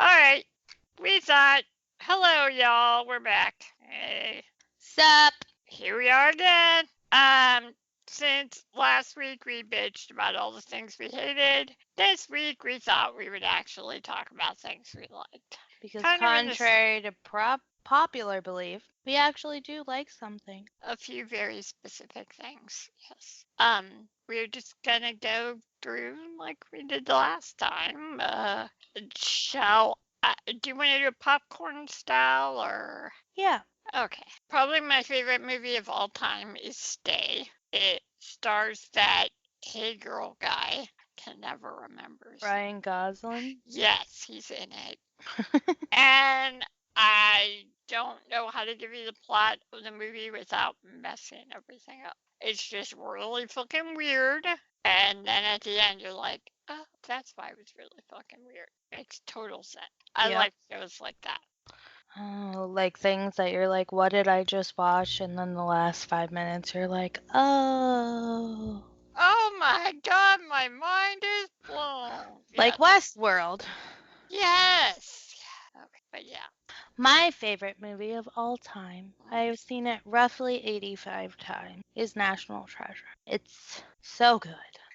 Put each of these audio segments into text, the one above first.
All right. We thought, hello, y'all. We're back. Hey, Sup? here we are again. Since last week we bitched about all the things we hated, this week we thought we would actually talk about things we liked. Because Kind of in contrary to popular belief, we actually do like something. a few very specific things. Yes. We're just gonna go through like we did the last time. Do you want to do a popcorn style or? Yeah. Okay. Probably my favorite movie of all time is Stay. It stars that Hey Girl guy. Can never remember. Ryan Gosling. Yes, he's in it. And I don't know how to give you the plot of the movie without messing everything up. It's just really fucking weird. And then at the end, you're like, oh, that's why it was really fucking weird. Makes total sense. I Yep. like shows like that. Oh, like things that you're like, what did I just watch? And then the last 5 minutes, you're like, oh. Oh my god, my mind is blown. Like Westworld. Yes. Okay, but yeah. My favorite movie of all time, I've seen it roughly 85 times, is National Treasure. It's so good.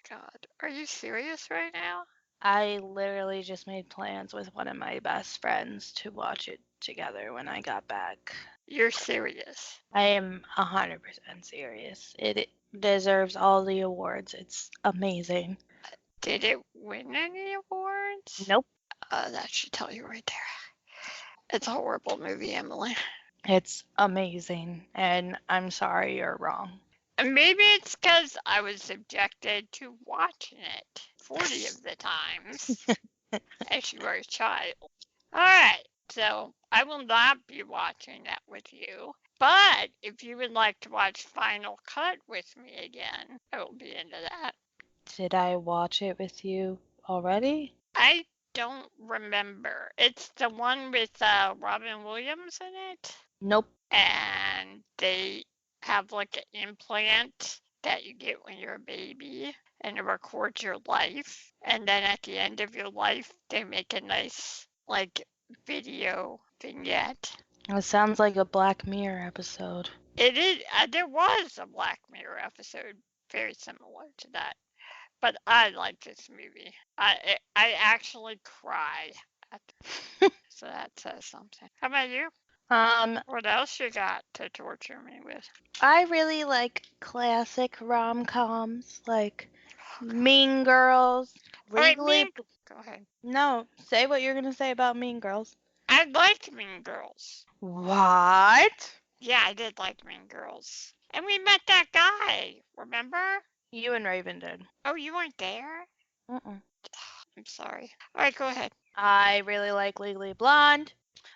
God, are you serious right now? I literally just made plans with one of my best friends to watch it together when I got back. You're serious. I am 100% serious. It deserves all the awards. It's amazing. Did it win any awards? Nope. That should tell you right there. It's a horrible movie, Emily. It's amazing. And I'm sorry you're wrong. And maybe it's because I was subjected to watching it 40 of the times as you were a child. Alright, so I will not be watching that with you. But if you would like to watch Final Cut with me again, I will be into that. Did I watch it with you already? I don't remember. It's the one with Robin Williams in it. Nope. And they have like an implant that you get when you're a baby and it records your life. And then at the end of your life, they make a nice like video vignette. It sounds like a Black Mirror episode. It is. There was a Black Mirror episode very similar to that, but I like this movie. I actually cry at so that says something. How about you? What else you got to torture me with? I really like classic rom-coms like Mean Girls, Legally. Go ahead. No, say what you're gonna say about Mean Girls. I liked Mean Girls. What? Yeah, I did like Mean Girls. And we met that guy, remember? You and Raven did. Oh, you weren't there? Mm-mm. I'm sorry. All right, go ahead. I really like Legally Blonde,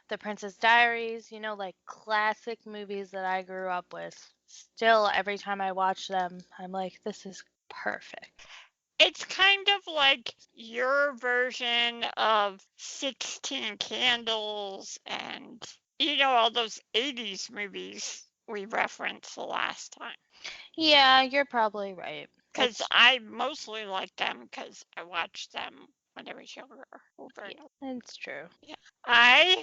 The Princess Diaries, you know, like classic movies that I grew up with. Still, every time I watch them, I'm like, this is perfect. It's kind of like your version of 16 Candles and, you know, all those 80s movies we referenced the last time. Yeah, you're probably right. Because I mostly like them because I watched them when I was younger. It's true. Yeah.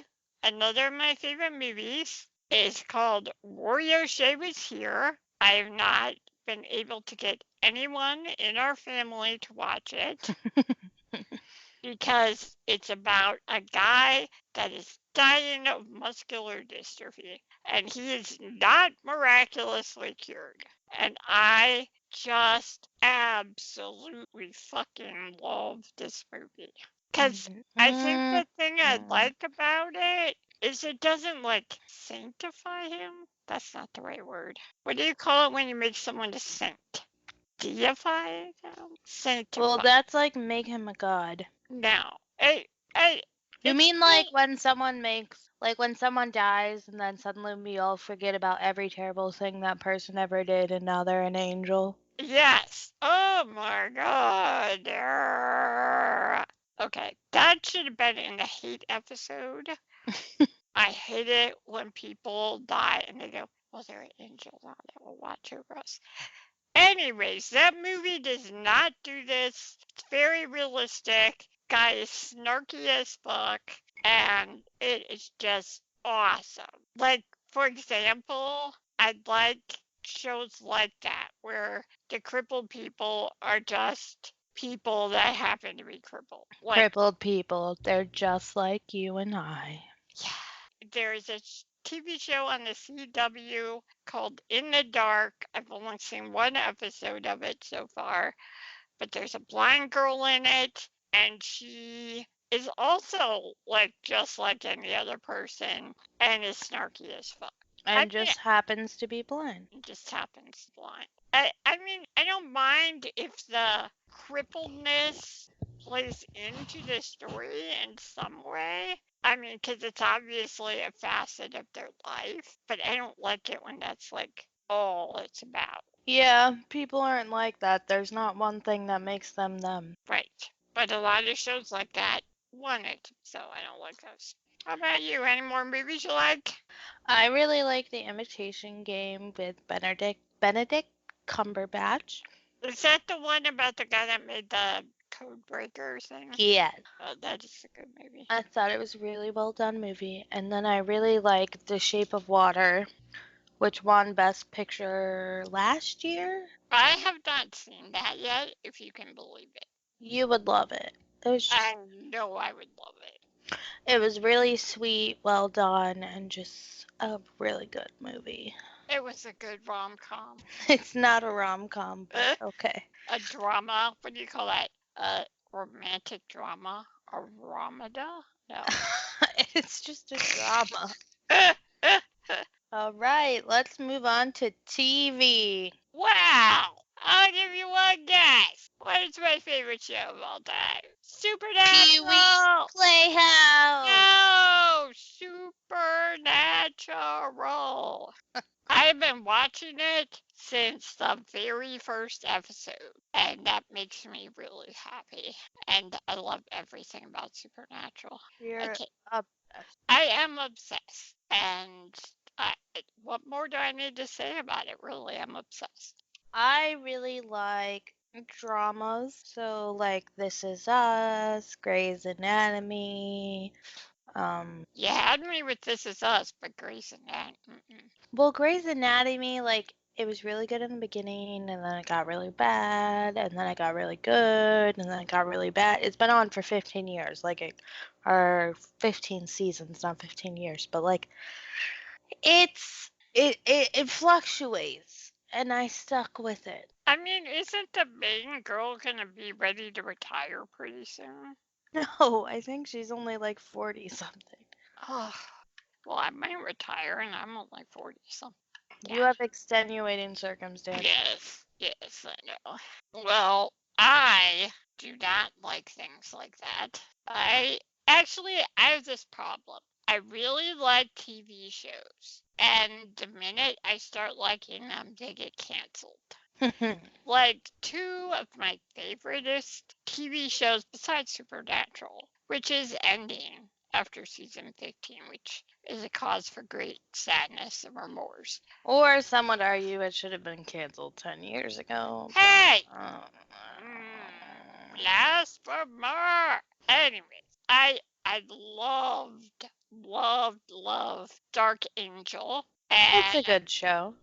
Another of my favorite movies is called Wario Shay Was Here. I have not been able to get anyone in our family to watch it because it's about a guy that is dying of muscular dystrophy and he is not miraculously cured. And I just absolutely fucking love this movie. Because I think the thing I like about it is it doesn't like sanctify him. That's not the right word. What do you call it when you make someone a saint? Deify them? Sanctify. Well, that's like make him a god. No. You mean like when someone dies and then suddenly we all forget about every terrible thing that person ever did and now they're an angel? Yes. Oh my god. Okay, that should have been in the hate episode. I hate it when people die and they go, well, there are angels out there will watch over us. Anyways, that movie does not do this. It's very realistic. Guy is snarky as fuck. and it is just awesome. Like, for example, I like shows like that where the crippled people are just people that happen to be crippled. Like, Crippled people, they're just like you and I. yeah, there is a TV show on the CW called In the Dark. I've only seen one episode of it so far, but there's a blind girl in it, and she is also like just like any other person and is snarky as fuck. I And mean, just happens to be blind. it just happens blind. I mean, I don't mind if the crippledness plays into the story in some way. I mean, because it's obviously a facet of their life, but I don't like it when that's like all it's about. Yeah, people aren't like that. There's not one thing that makes them them. Right. But a lot of shows like that want it, so I don't like those. How about you? Any more movies you like? I really like The Imitation Game with Benedict Cumberbatch. Is that the one about the guy that made the code breaker thing? Yeah, Oh, that is a good movie. I thought it was a really well done movie. And then I really like The Shape of Water, which won Best Picture last year. I have not seen that yet, if you can believe it. You would love it. I know I would love it. It was really sweet, well done, and just a really good movie. It was a good rom-com. It's not a rom-com, but okay. A drama? What do you call that? A romantic drama? A romada? No. It's just a drama. All right, let's move on to TV. Wow! I'll give you one guess. What is my favorite show of all time? Supernatural! Playhouse! No! Supernatural! I've been watching it since the very first episode, and that makes me really happy. And I love everything about Supernatural. You're Okay. obsessed. I am obsessed, and what more do I need to say about it? Really, I'm obsessed. I really like dramas, so like This Is Us, Grey's Anatomy. You had me with This Is Us, but Grey's Anatomy. Well, Grey's Anatomy, like it was really good in the beginning, and then it got really bad, and then it got really good, and then it got really bad. It's been on for 15 years, or 15 seasons, not 15 years, but like it fluctuates, and I stuck with it. I mean, isn't the main girl gonna be ready to retire pretty soon? No, I think she's only like 40 something. Oh, well, I might retire, and I'm only 40 something. You have extenuating circumstances. Yes, I know. Well, I do not like things like that. I have this problem. I really like TV shows, and the minute I start liking them, they get canceled. Like two of my favoriteest TV shows besides Supernatural, which is ending after season 15, which is a cause for great sadness and remorse. Or some would argue it should have been canceled 10 years ago. Hey! Last for more. Anyways, I loved Dark Angel. It's a good show.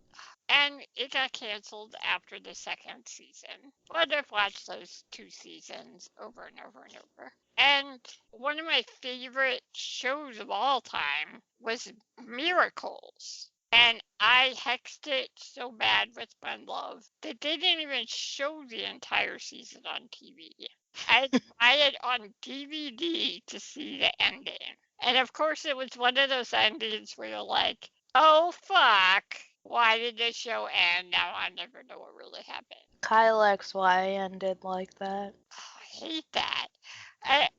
And it got canceled after the second season. But I've watched those 2 seasons over and over and over. And one of my favorite shows of all time was Miracles. And I hexed it so bad with my love that they didn't even show the entire season on TV. I buy it on DVD to see the ending. And of course, it was one of those endings where you're like, oh, fuck. Why did this show end? Now I never know what really happened. Kyle XY ended like that. Oh, I hate that.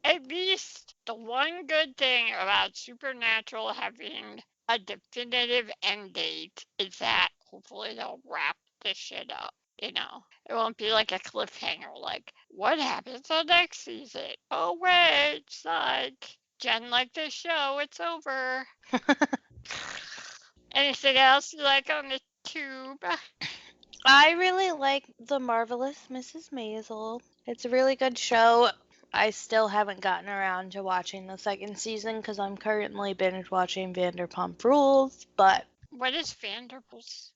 At least the one good thing about Supernatural having a definitive end date is that hopefully they'll wrap this shit up. You know, it won't be like a cliffhanger, like, what happens on next season? Oh, wait, psych. Jen liked this show, it's over. Anything else you like on the tube? I really like The Marvelous Mrs. Maisel. It's a really good show. I still haven't gotten around to watching the second season because I'm currently binge watching Vanderpump Rules, but What is Vanderbilt's?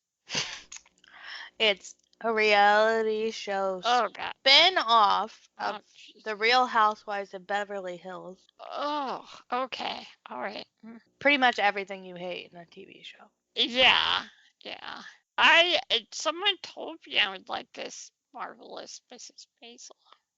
it's a reality show Oh God. spin-off of Oh, jeez. The Real Housewives of Beverly Hills. Oh, okay. All right. Pretty much everything you hate in a TV show. Yeah, yeah. Someone told me I would like this Marvelous Mrs. Maisel.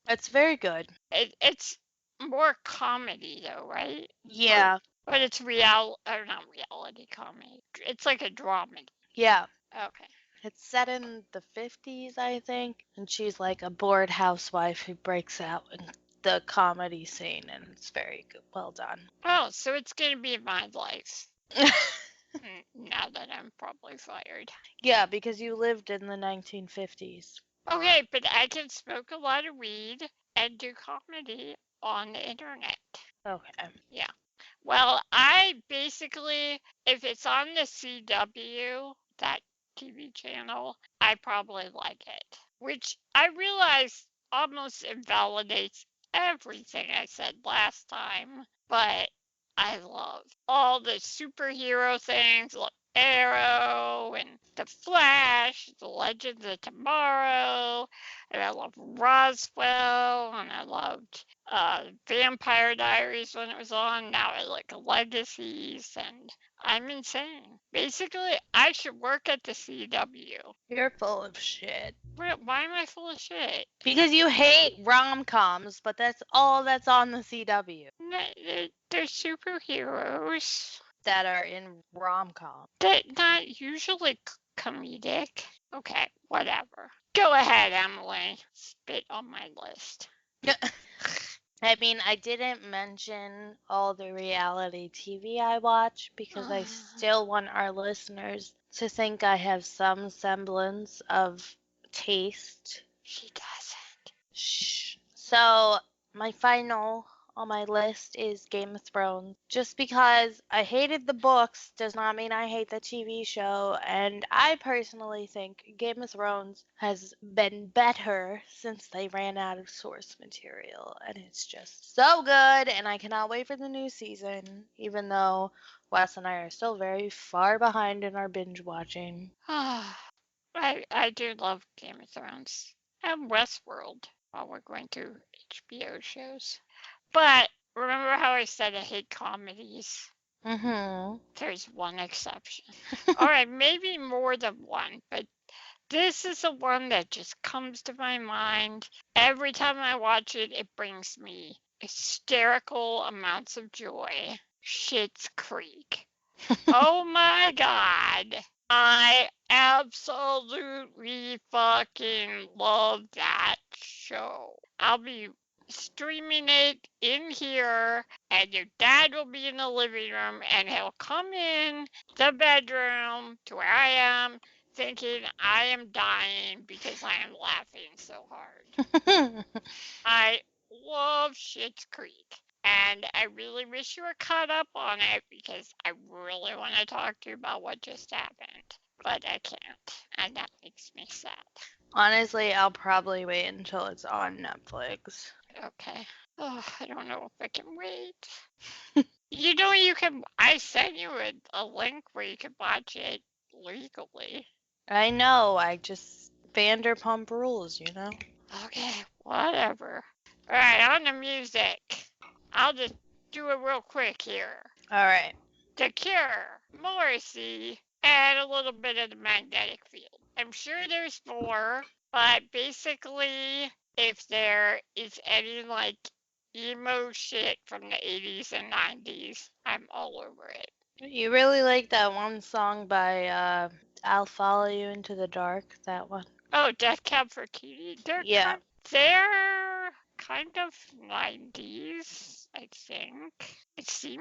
It's very good. It's more comedy though, right? Yeah. But it's not reality comedy. It's like a dramedy. Yeah. Okay. It's set in the 50s, I think, and she's like a bored housewife who breaks out in the comedy scene, and it's very good, well done. Oh, so it's gonna be my life. Now that I'm probably fired. Yeah, because you lived in the 1950s. Okay, but I can smoke a lot of weed and do comedy on the internet. Okay. Yeah. Well, I basically, if it's on the CW, that TV channel, I probably like it, which I realize almost invalidates everything I said last time, but I love all the superhero things, like Arrow and The Flash, The Legends of Tomorrow, and I love Roswell, and I loved Vampire Diaries when it was on. Now I like Legacies, and I'm insane. Basically, I should work at the CW. You're full of shit. Why am I full of shit? Because you hate rom-coms, but that's all that's on the CW They're superheroes. that are in rom-com. They're not usually comedic. Okay, whatever. Go ahead, Emily. Spit on my list. I mean, I didn't mention all the reality TV I watch because I still want our listeners to think I have some semblance of taste. She doesn't. Shh. So, my final on my list is Game of Thrones. Just because I hated the books does not mean I hate the TV show, and I personally think Game of Thrones has been better since they ran out of source material, and it's just so good, and I cannot wait for the new season, even though Wes and I are still very far behind in our binge watching. I do love Game of Thrones and Westworld while we're going through HBO shows. But remember how I said I hate comedies? Mm-hmm. There's one exception. All right, maybe more than one, but this is the one that just comes to my mind. Every time I watch it, it brings me hysterical amounts of joy. Schitt's Creek. Oh my God. I absolutely fucking love that show. I'll be streaming it in here, and your dad will be in the living room, and he'll come in the bedroom to where I am, thinking I am dying because I am laughing so hard. I love Schitt's Creek. And I really wish you were caught up on it because I really want to talk to you about what just happened. But I can't. And that makes me sad. Honestly, I'll probably wait until it's on Netflix. Okay. Oh, I don't know if I can wait. You can. I sent you a link where you can watch it legally. I know, Vanderpump Rules, Okay, whatever. Alright, on the music. I'll just do it real quick here. Alright. The Cure, Morrissey, and a little bit of the Magnetic Field. I'm sure there's more, but basically, if there is any like emo shit from the 80s and 90s, I'm all over it. You really like that one song by I'll Follow You Into the Dark, that one? Oh, Death Cab for Cutie? Yeah. They're kind of 90s, I think. I seem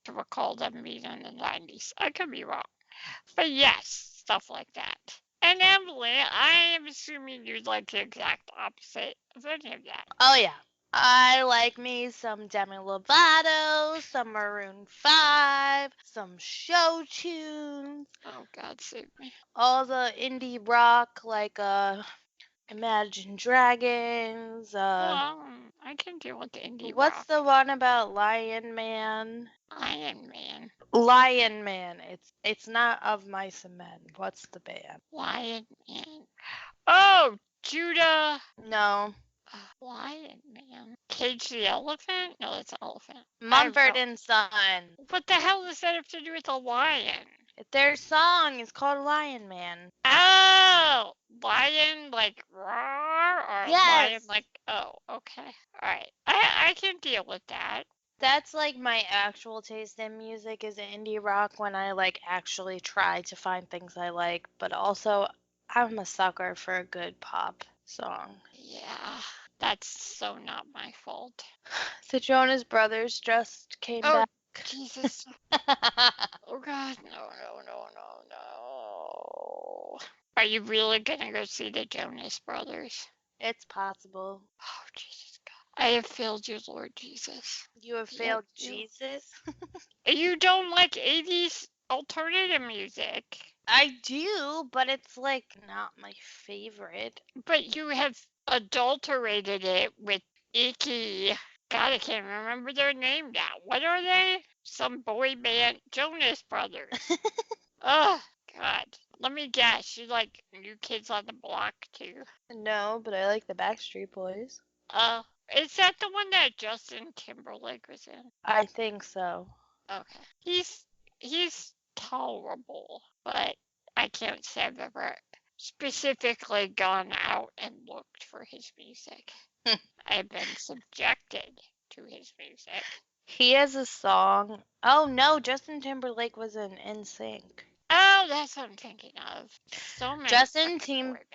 to recall them being in the 90s. I could be wrong. But yes, stuff like that. And Emily, I am assuming you'd like the exact opposite of any of that. Oh, yeah. I like me some Demi Lovato, some Maroon 5, some show tunes. Oh, God save me. All the indie rock, like Imagine Dragons. Well, I can deal with indie What's rock. the one about Lion Man? Iron Man. Lion Man. It's not Of Mice and Men. What's the band? Lion Man. Oh, Judah. No. Lion Man. Cage the Elephant? No, that's an elephant. Mumford and Son. What the hell does that have to do with a lion? Their song is called Lion Man. Oh, lion like roar or lion Yes. like oh, okay. All right. I can deal with that. That's like my actual taste in music is indie rock when I like actually try to find things I like, but also I'm a sucker for a good pop song. Yeah, that's so not my fault. The Jonas Brothers just came Oh, back. Jesus. Oh, God. No. Are you really gonna go see the Jonas Brothers? It's possible. Oh, Jesus God. I have failed you, Lord Jesus. You have Yep, failed you. Jesus? You don't like 80s alternative music. I do, but it's like not my favorite. But you have adulterated it with icky. God, I can't remember their name now. What are they? Some boy band, Jonas Brothers. Oh, God. Let me guess. You like New Kids on the Block, too? No, but I like the Backstreet Boys. Is that the one that Justin Timberlake was in? I think so. Okay. He's tolerable, but I can't say I've ever specifically gone out and looked for his music. I've been subjected to his music. He has a song. Oh no, Justin Timberlake was in NSYNC. Oh, that's what I'm thinking of. So many. Justin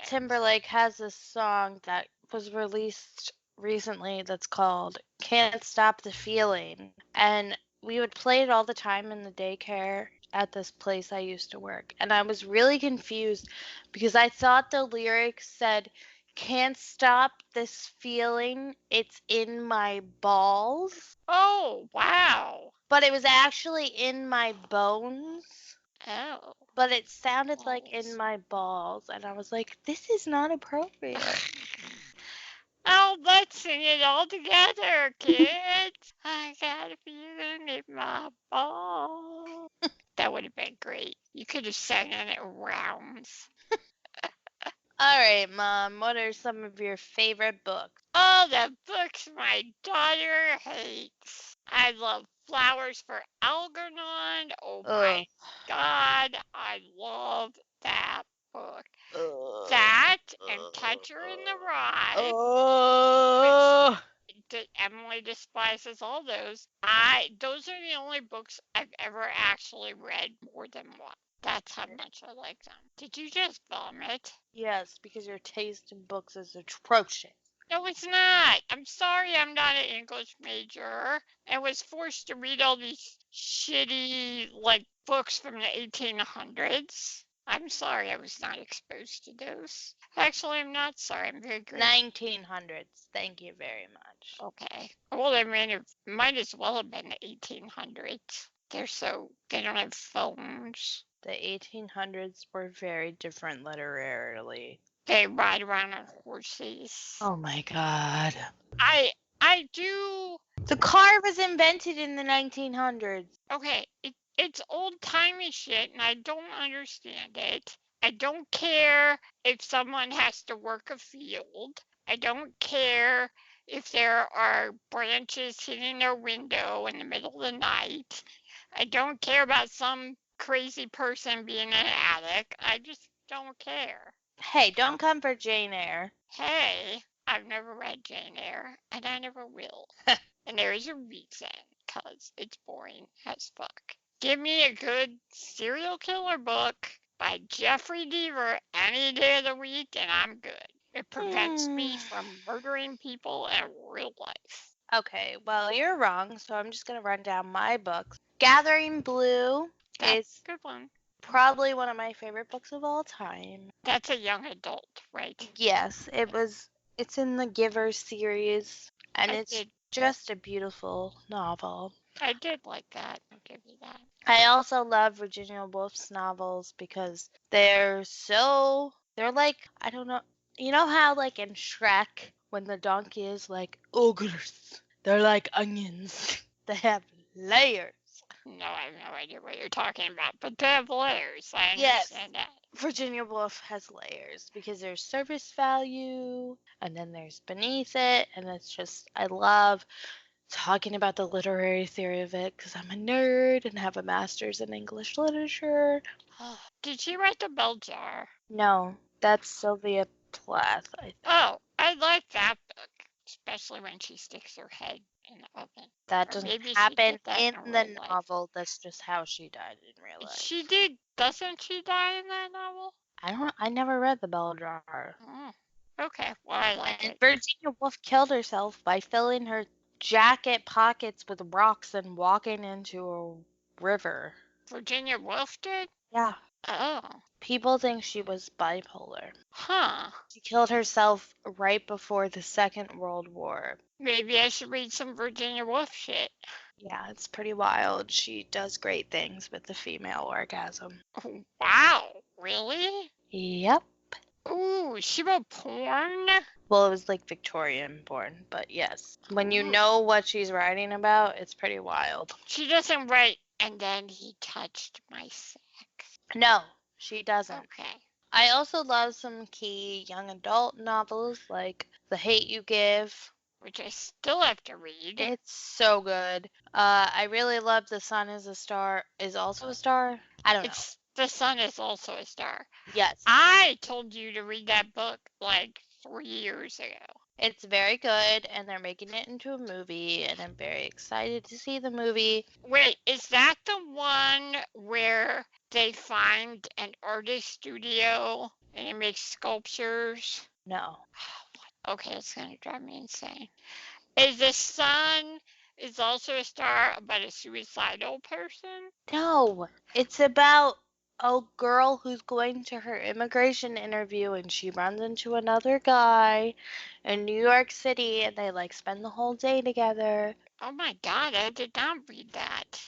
Timberlake has a song that was released recently that's called Can't Stop the Feeling. And we would play it all the time in the daycare at this place I used to work. And I was really confused because I thought the lyrics said, "Can't stop this feeling, it's in my balls." Oh, wow. But it was actually in my bones. Oh. But it sounded like Balls. in my balls, and I was like, this is not appropriate. Oh, let's sing it all together, kids. I got a feeling in my balls. That would have been great. You could have sang it rounds. All right, Mom, what are some of your favorite books? Oh, the books my daughter hates. I love Flowers for Algernon. Oh my God, I love that book. That and Catcher in the Rye. Emily despises all those. Those are the only books I've ever actually read more than one. That's how much I like them. Did you just vomit? Yes, because your taste in books is atrocious. No, it's not. I'm sorry I'm not an English major and was forced to read all these shitty, like, books from the 1800s. I'm sorry I was not exposed to those. Actually, I'm not sorry. I'm very grateful. 1900s. Thank you very much. Okay. Well, they might as well have been the 1800s. They don't have phones. The 1800s were very different literarily. They ride around on horses. Oh my God. I do. The car was invented in the 1900s. Okay, it's old-timey shit, and I don't understand it. I don't care if someone has to work a field. I don't care if there are branches hitting their window in the middle of the night. I don't care about some crazy person being in an attic. I just don't care. Hey, don't come for Jane Eyre. Hey, I've never read Jane Eyre, and I never will. And there is a reason, because it's boring as fuck. Give me a good serial killer book by Jeffrey Deaver any day of the week, and I'm good. It prevents me from murdering people in real life. Okay, well, you're wrong, so I'm just going to run down my books. Gathering Blue is a good one. Probably one of my favorite books of all time. That's a young adult, right? Yes, it's in the Giver series, and it's just a beautiful novel. I did like that. I'll give you that. I also love Virginia Woolf's novels because they're like, I don't know, You know how, like, in Shrek, when the donkey is like, ogres, they're like onions. They have layers. No, I have no idea what you're talking about, but they have layers. I Yes. understand that. Virginia Woolf has layers because there's surface value and then there's beneath it. And it's just, I love talking about the literary theory of it because I'm a nerd and have a master's in English literature. Did she write The Bell Jar? No, that's Sylvia Plath. Oh, I like that book, especially when she sticks her head in the oven. That Or doesn't maybe she happen did that in in the real life. novel. That's just how she died in real life. She did. Doesn't she die in that novel? I never read The Bell Jar. Okay, well, I like And it. Virginia Woolf killed herself by filling her jacket pockets with rocks and walking into a river. Virginia Woolf did? Yeah. Oh. People think she was bipolar. Huh. She killed herself right before the Second World War. Maybe I should read some Virginia Woolf shit. Yeah, it's pretty wild. She does great things with the female orgasm. Wow, really? Yep. Ooh, she wrote porn? Well, it was like Victorian born, but yes. When you know what she's writing about, it's pretty wild. She doesn't write, and then he touched my sack. No, she doesn't. Okay. I also love some key young adult novels like The Hate You Give, which I still have to read. It's so good. I really love The Sun is a Star. Is also a star? I don't know. The Sun is also a star. Yes. I told you to read that book like 3 years ago. It's very good, and they're making it into a movie, and I'm very excited to see the movie. Wait, is that the one where they find an artist studio and it makes sculptures? No. Okay, it's gonna drive me insane. Is The Sun is also a star about a suicidal person? No, it's about a girl who's going to her immigration interview and she runs into another guy in New York City and they like spend the whole day together. Oh my god, I did not read that.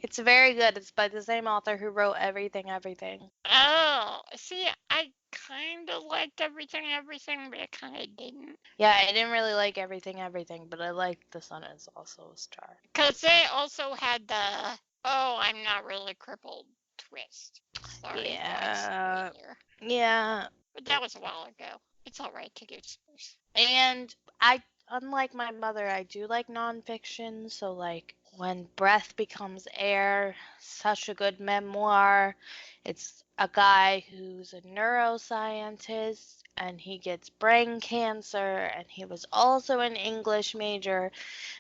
It's very good. It's by the same author who wrote Everything, Everything. Oh, see, I kind of liked Everything, but I kind of didn't. Yeah, I didn't really like Everything, Everything, but I liked The Sun is also a star. Because they also had the, oh, I'm not really crippled twist. Sorry, yeah. Yeah. But that was a while ago. It's all right to give spoilers. And unlike my mother, I do like nonfiction. So, like, When Breath Becomes Air, such a good memoir. It's a guy who's a neuroscientist and he gets brain cancer and he was also an English major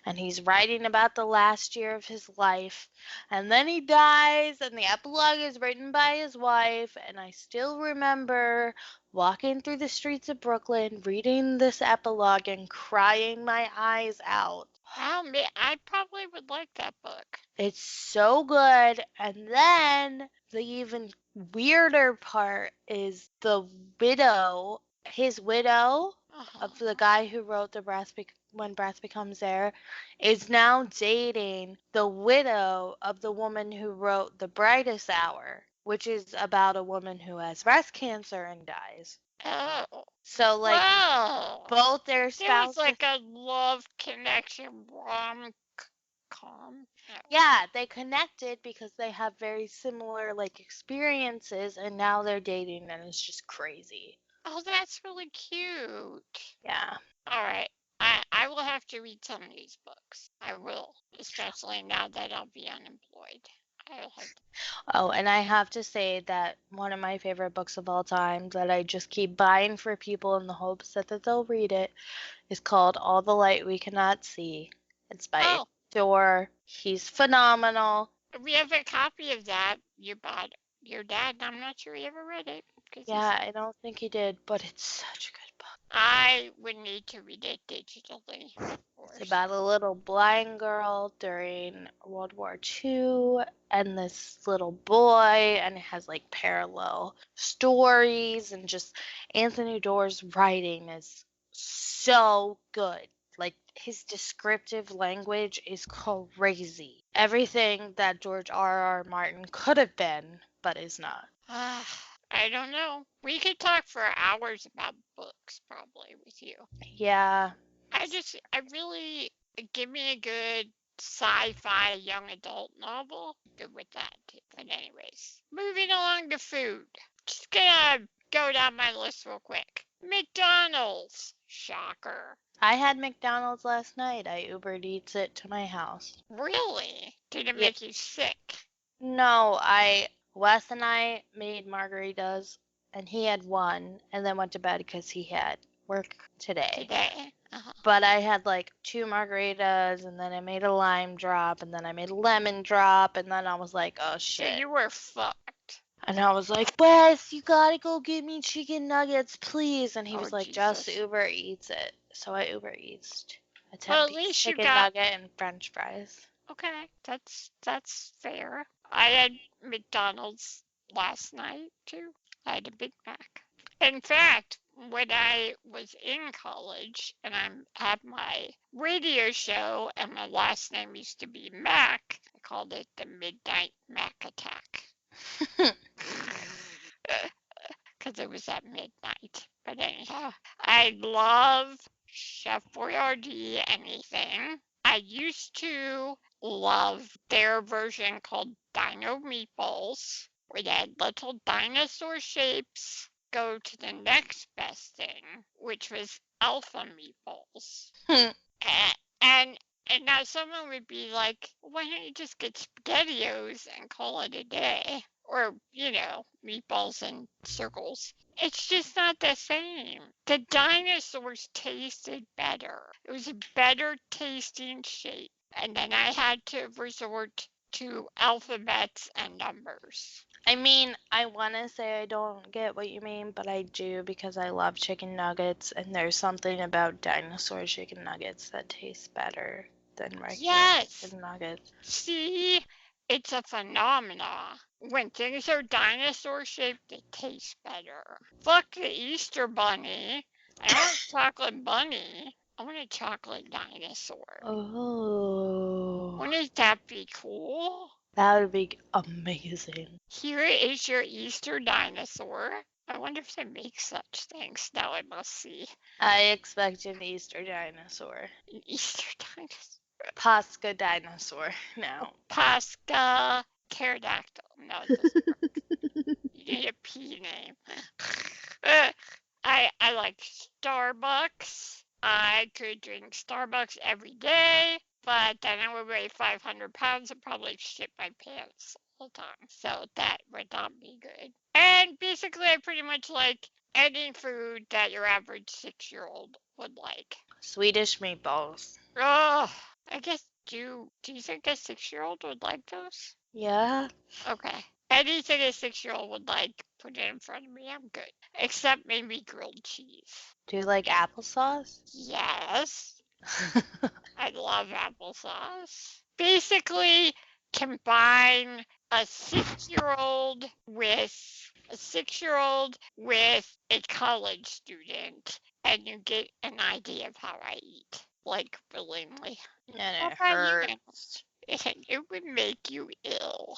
and he's writing about the last year of his life and then he dies and the epilogue is written by his wife and I still remember walking through the streets of Brooklyn reading this epilogue and crying my eyes out. Wow, I probably would like that book. It's so good. And then the even weirder part is the widow, his widow of the guy who wrote When Breath Becomes Air, is now dating the widow of the woman who wrote The Brightest Hour, which is about a woman who has breast cancer and dies. Oh. So, like, both their spouses. It was like a love connection rom-com. Yeah, they connected because they have very similar, like, experiences, and now they're dating, and it's just crazy. Oh, that's really cute. Yeah. All right. I will have to read some of these books. I will, especially now that I'll be unemployed. Oh, and I have to say that one of my favorite books of all time that I just keep buying for people in the hopes that they'll read it is called All the Light We Cannot See. It's by Thor. He's phenomenal. We have a copy of that you bought your dad, and I'm not sure he ever read it. Yeah, I don't think he did, but it's such a good book. I would need to read it digitally. It's about a little blind girl during World War II and this little boy, and it has like parallel stories, and just Anthony Doerr's writing is so good. Like, his descriptive language is crazy. Everything that George R.R. Martin could have been, but is not. I don't know. We could talk for hours about books, probably, with you. Yeah. I really, give me a good sci-fi young adult novel. Good with that, too. But anyways, moving along to food. Just gonna go down my list real quick. McDonald's. Shocker. I had McDonald's last night. I Ubered Eats it to my house. Really? Did it Yeah. make you sick? No, Wes and I made margaritas, and he had one, and then went to bed because he had work today. Today? Uh-huh. But I had like 2 margaritas, and then I made a lime drop, and then I made a lemon drop, and then I was like, oh So shit. you were fucked. And I was like, Wes, you gotta go get me chicken nuggets, please. And he Oh, was like, just Jesus. Uber Eats it. So I Uber Eats a Well, 10-piece least you chicken got. nugget and French fries. Okay, that's fair. I had McDonald's last night too. I had a Big Mac. In fact, when I was in college and I had my radio show and my last name used to be Mac, I called it the Midnight Mac Attack. Because it was at midnight. But anyhow, I love Chef Boyardee anything. I used to love their version called Dino Meatballs, where they had little dinosaur shapes go to the next best thing, which was Alpha Meatballs. and and now someone would be like, why don't you just get SpaghettiOs and call it a day? Or, meatballs in circles. It's just not the same. The dinosaurs tasted better. It was a better tasting shape. And then I had to resort to alphabets and numbers. I mean, I want to say I don't get what you mean, but I do because I love chicken nuggets, and there's something about dinosaur chicken nuggets that tastes better than regular chicken nuggets. See, it's a phenomena. When things are dinosaur shaped, they taste better. Fuck the Easter bunny. I don't want a chocolate bunny. I want a chocolate dinosaur. Oh. Wouldn't that be cool? That would be amazing. Here is your Easter dinosaur. I wonder if they make such things. Now I must see. I expect an Easter dinosaur. An Easter dinosaur. Pascha dinosaur now. Pascha pterodactyl. No, it doesn't work. You need a P name. I like Starbucks. I could drink Starbucks every day, but then I would weigh 500 pounds and probably shit my pants all the time. So that would not be good. And basically, I pretty much like any food that your average 6-year-old would like. Swedish meatballs. Oh, I guess, do you think a 6-year-old would like those? Yeah. Okay. Anything a 6-year-old would like, put it in front of me, I'm good. Except maybe grilled cheese. Do you like applesauce? Yes. I love applesauce. Basically, combine a 6-year-old with a college student, and you get an idea of how I eat, like willingly. And it hurts. It would make you ill.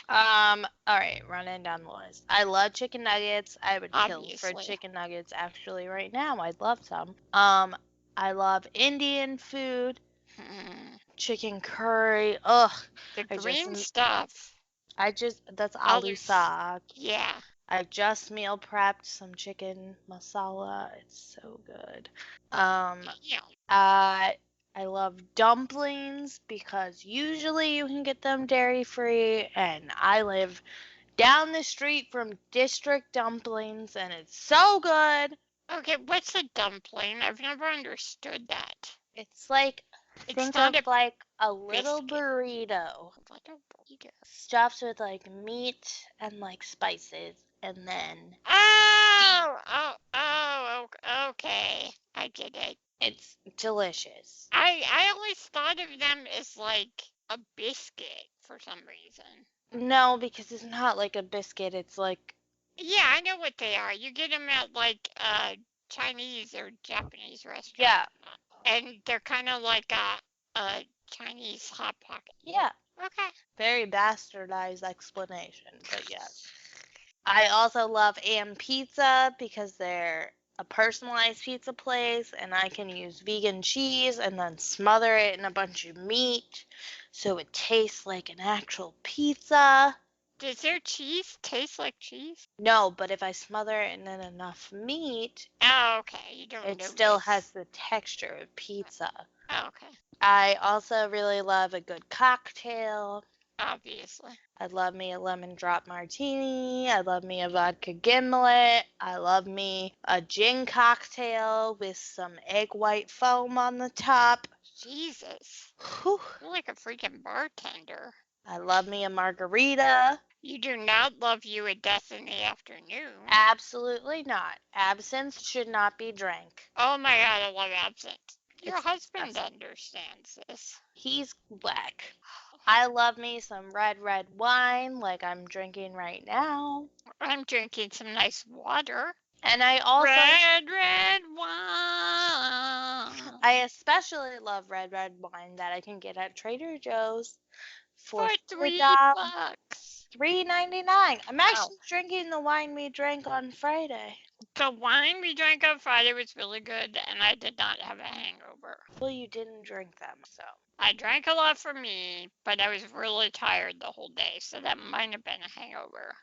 All right, running down the list. I love chicken nuggets. I would kill for Obviously. chicken nuggets actually right now. I'd love some. I love Indian food. Chicken curry. Ugh. The green stuff. That's aloo saag. Yeah. I just meal prepped some chicken masala. It's so good. I love dumplings because usually you can get them dairy free, and I live down the street from District Dumplings, and it's so good. Okay, what's a dumpling? I've never understood that. It's like, think of like a little biscuit. burrito. What a burrito? Stuffed with like meat and like spices, and then. Oh, okay. I get it. It's delicious. I always thought of them as like a biscuit for some reason. No, because it's not like a biscuit. It's like. Yeah, I know what they are. You get them at like Chinese or Japanese restaurants. Yeah. And they're kind of like a Chinese Hot Pocket. Yeah. Okay. Very bastardized explanation, but yes. I also love Am Pizza because they're a personalized pizza place, and I can use vegan cheese and then smother it in a bunch of meat so it tastes like an actual pizza. Does their cheese taste like cheese? No, but if I smother it in enough meat, Oh, okay. You don't it notice. still has the texture of pizza. Oh, okay. I also really love a good cocktail. Obviously. I love me a lemon drop martini. I love me a vodka gimlet. I love me a gin cocktail with some egg white foam on the top. Jesus. Whew. You're like a freaking bartender. I love me a margarita. You do not love you a Destiny afternoon. Absolutely not. Absinthe should not be drank. Oh my god, I love absinthe. Your It's husband disgusting. understands this. He's black. I love me some red wine like I'm drinking right now. I'm drinking some nice water. And I also Red wine. I especially love red wine that I can get at Trader Joe's For for $3. $3.99. I'm Wow. actually drinking the wine we drank on Friday. The wine we drank on Friday was really good, and I did not have a hangover. Well, you didn't drink them, so. I drank a lot for me, but I was really tired the whole day, so that might have been a hangover.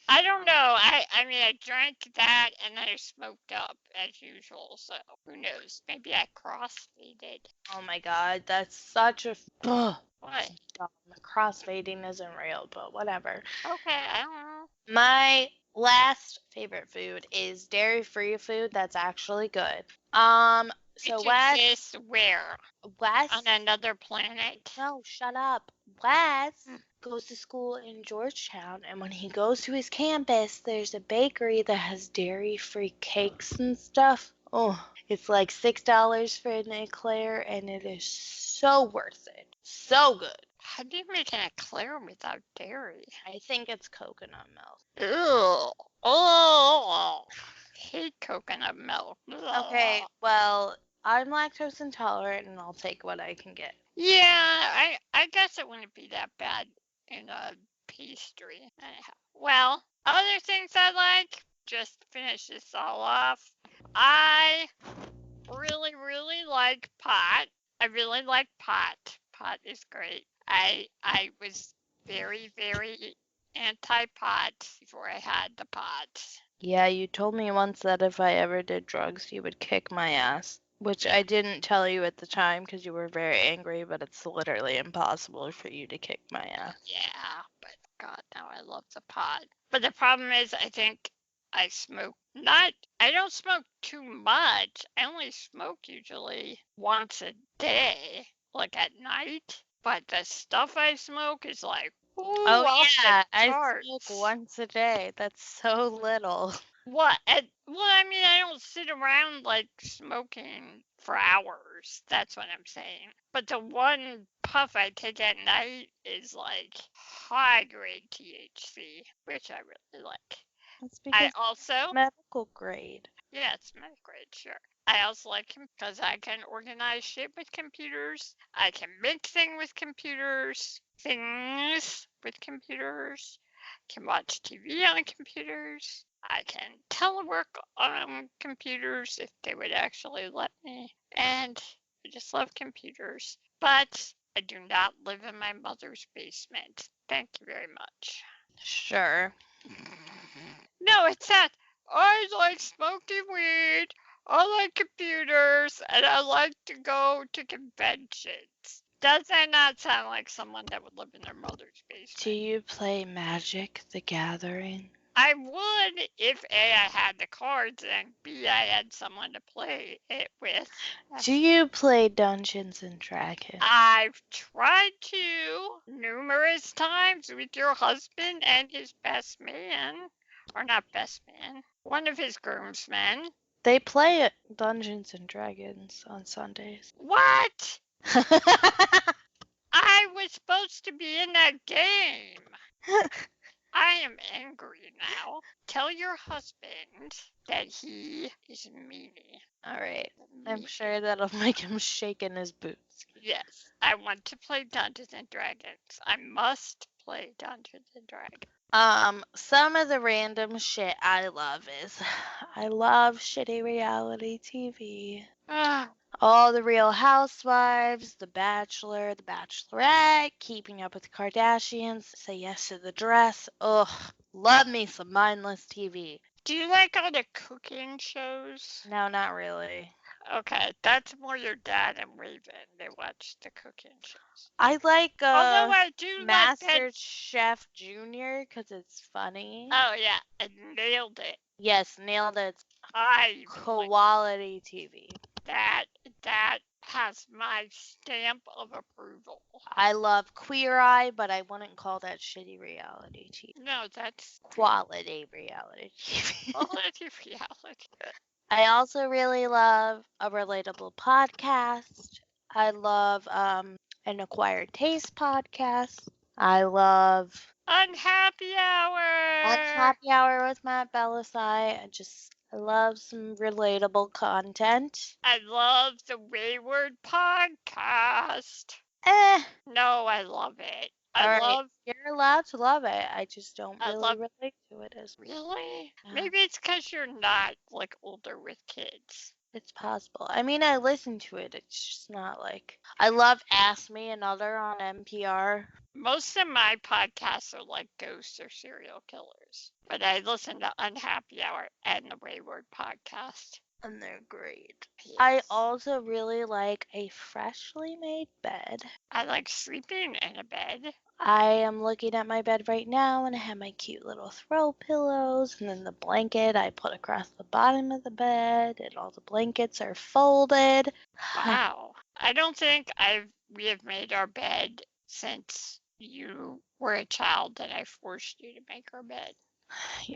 I don't know. I mean, I drank that and then I smoked up as usual, so who knows? Maybe I crossfaded. Oh my god, that's such a. Ugh, What? dumb. Crossfading isn't real, but whatever. Okay, I don't know. My last favorite food is dairy-free food that's actually good. So It Wes, exists where? On another planet? no, shut up. Wes Hmm. goes to school in Georgetown, and when he goes to his campus, there's a bakery that has dairy-free cakes and stuff. Oh, it's like $6 for an eclair, and it is so worth it. So good. How do you make an eclair without dairy? I think it's coconut milk. Ew. Oh, hate coconut milk. Okay, Ugh. well, I'm lactose intolerant, and I'll take what I can get. Yeah, I guess it wouldn't be that bad in a pastry. Anyhow. Well, other things I like, just to finish this all off, I really like pot. I really like pot. Pot is great. I was very anti-pot before I had the pot. Yeah, you told me once that if I ever did drugs, you would kick my ass. Which I didn't tell you at the time because you were very angry, but it's literally impossible for you to kick my ass. Yeah, but God, now I love the pot. But the problem is, I think I smoke I don't smoke too much. I only smoke usually once a day, like at night. But the stuff I smoke is like, ooh, Oh off yeah, the I charts. smoke once a day. That's so little. What? Well, I mean, I don't sit around like smoking for hours. That's what I'm saying. But the one puff I take at night is like high grade THC, which I really like. That's I because also, it's medical grade. yeah, it's medical grade, sure. I also like him because I can organize shit with computers. I can make things with computers. Can watch TV on computers. I can telework on computers if they would actually let me. And I just love computers. But I do not live in my mother's basement. Thank you very much. Sure. No, it's that I like smoking weed, I like computers, and I like to go to conventions. Does that not sound like someone that would live in their mother's basement? Do you play Magic the Gathering? I would if A, I had the cards, and B, I had someone to play it with. Do you play Dungeons and Dragons? I've tried to numerous times with your husband and his best man. Or not best man, one of his groomsmen. They play Dungeons and Dragons on Sundays. What? I was supposed to be in that game. I am angry now. Tell your husband that he is meanie. All right. I'm sure that'll make him shake in his boots. Yes, I want to play Dungeons and Dragons. I must play Dungeons and Dragons. Some of the random shit I love is I love shitty reality TV. Ah, All the Real Housewives, The Bachelor, The Bachelorette, Keeping Up with the Kardashians, Say Yes to the Dress. Ugh, love me some mindless TV. do you like all the cooking shows? No, not really. Okay, that's more your dad and Raven. They watch the cooking shows. I like Although I do like that. Master Chef Junior because it's funny. Oh yeah, I nailed it. Yes, nailed it. I Quality TV. that has my stamp of approval. I love Queer Eye, but I wouldn't call that shitty reality TV. No, that's Quality reality TV. quality reality. I also really love A Relatable Podcast. I love an Acquired Taste podcast. I love Unhappy Hour. Happy Hour with Matt Belisai. I love some relatable content. I love the Wayward podcast. No, I love it. You're allowed to love it. I just don't really relate to it as Really? Maybe it's because you're not like older with kids. It's possible. I mean, I listen to it. It's just not like I love Ask Me Another on NPR. Most of my podcasts are like ghosts or serial killers, but I listen to Unhappy Hour and the Wayward podcast. And they're great. Yes. I also really like a freshly made bed. I like sleeping in a bed. I am looking at my bed right now and I have my cute little throw pillows and then the blanket I put across the bottom of the bed and all the blankets are folded. Wow. I don't think we have made our bed since you were a child and I forced you to make our bed.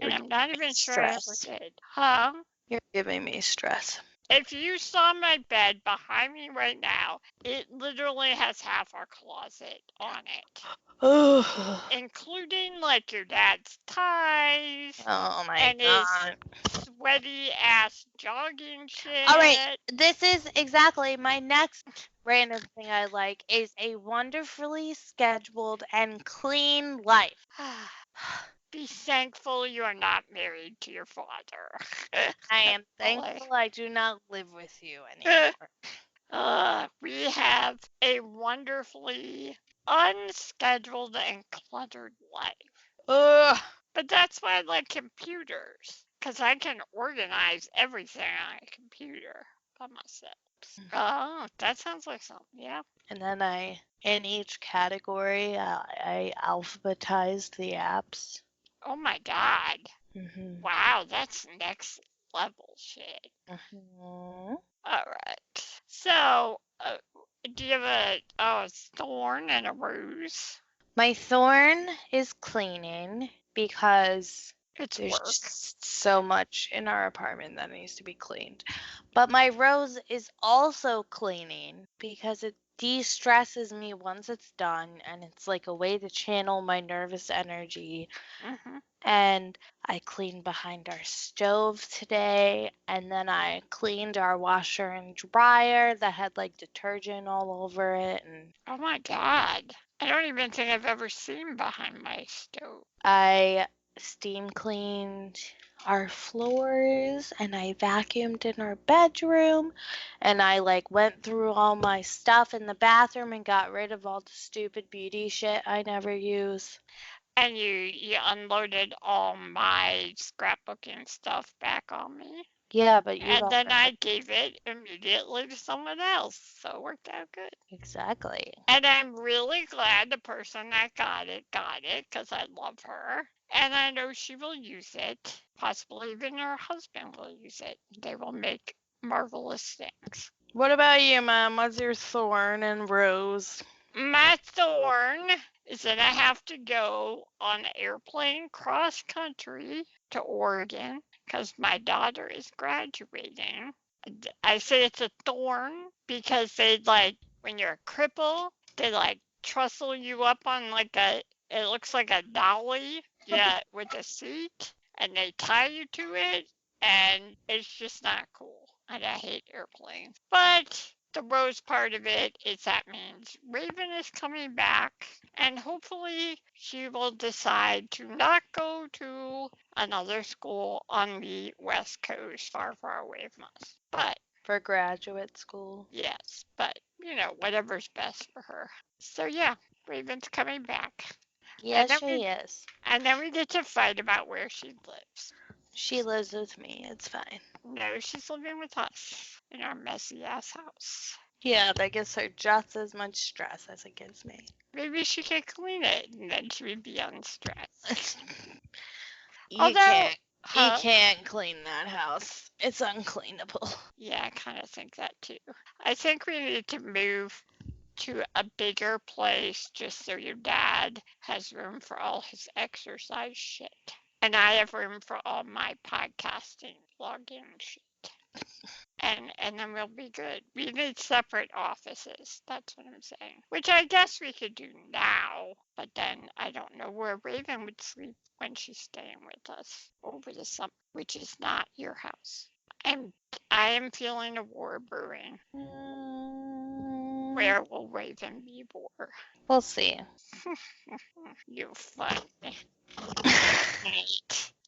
And I'm not even sure I ever did. Huh? You're giving me stress. If you saw my bed behind me right now, it literally has half our closet on it. Including like your dad's ties. Oh my and god. his sweaty ass jogging shit. Alright, this is exactly my next random thing I like is a wonderfully scheduled and clean life. Be thankful you are not married to your father. I am thankful I do not live with you anymore. We have a wonderfully unscheduled and cluttered life. But that's why I like computers, because I can organize everything on a computer by myself. Oh, that sounds like something, yeah. And then in each category, I alphabetized the apps. Oh my god. Mm-hmm. Wow, that's next level shit. Mm-hmm. Alright. So, do you have a thorn and a rose? My thorn is cleaning because It's there's work. just so much in our apartment that needs to be cleaned. But my rose is also cleaning because it de-stresses me once it's done and it's like a way to channel my nervous energy. Mm-hmm. And I cleaned behind our stove today and then I cleaned our washer and dryer that had like detergent all over it. And oh my god. I don't even think I've ever seen behind my stove. I steam cleaned our floors and I vacuumed in our bedroom and I like went through all my stuff in the bathroom and got rid of all the stupid beauty shit I never use. And you unloaded all my scrapbooking stuff back on me. Yeah, but you and then I gave it immediately to someone else, so it worked out good. Exactly. And I'm really glad the person that got it, because I love her. And I know she will use it. Possibly even her husband will use it. They will make marvelous things. What about you, Mom? What's your thorn and rose? My thorn is that I have to go on an airplane cross country to Oregon because my daughter is graduating. I say it's a thorn because they when you're a cripple, they trestle you up on it looks like a dolly, yeah, with a seat, and they tie you to it, and it's just not cool. And I hate airplanes. But the rose part of it is that means Raven is coming back, and hopefully she will decide to not go to another school on the West Coast, far, far away from us. But For graduate school. yes, but whatever's best for her. So yeah, Raven's coming back. Yes, she is. And then we get to fight about where she lives. She lives with me. It's fine. No, she's living with us in our messy ass house. Yeah, that gives her just as much stress as it gives me. Maybe she could clean it and then she would be unstressed. You can't clean that house. It's uncleanable. Yeah, I kind of think that too. I think we need to move to a bigger place just so your dad has room for all his exercise shit. And I have room for all my podcasting login shit. And then we'll be good. We need separate offices. That's what I'm saying. Which I guess we could do now. But then I don't know where Raven would sleep when she's staying with us over the summer, which is not your house. And I am feeling a war brewing. Where will Raven be war? We'll see. You're funny.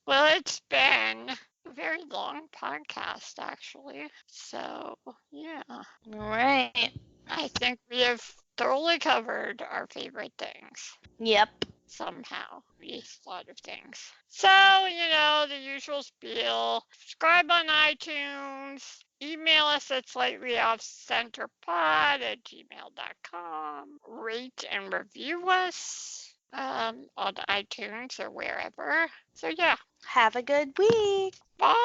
Well, it's been a very long podcast, actually. So, yeah. All right. I think we have thoroughly covered our favorite things. Yep. Somehow. We thought of things. So, the usual spiel. Subscribe on iTunes. Email us at slightlyoffcenterpod@gmail.com. Rate and review us on iTunes or wherever. So, yeah. Have a good week. Bye.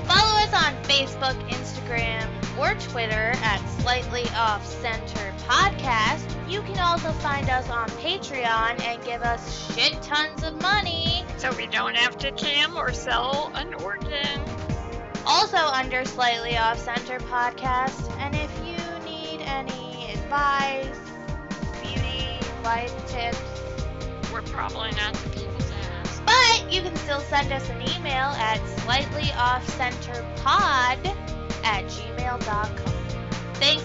Follow us on Facebook, Instagram, or Twitter at Slightly Off Center Podcast. You can also find us on Patreon and give us shit tons of money. So we don't have to cam or sell an organ. Also under Slightly Off Center Podcast. And if you need any advice, beauty, life tips, we're probably not the people's ass. But you can still send us an email at slightlyOffCenterPod@gmail.com. Thanks,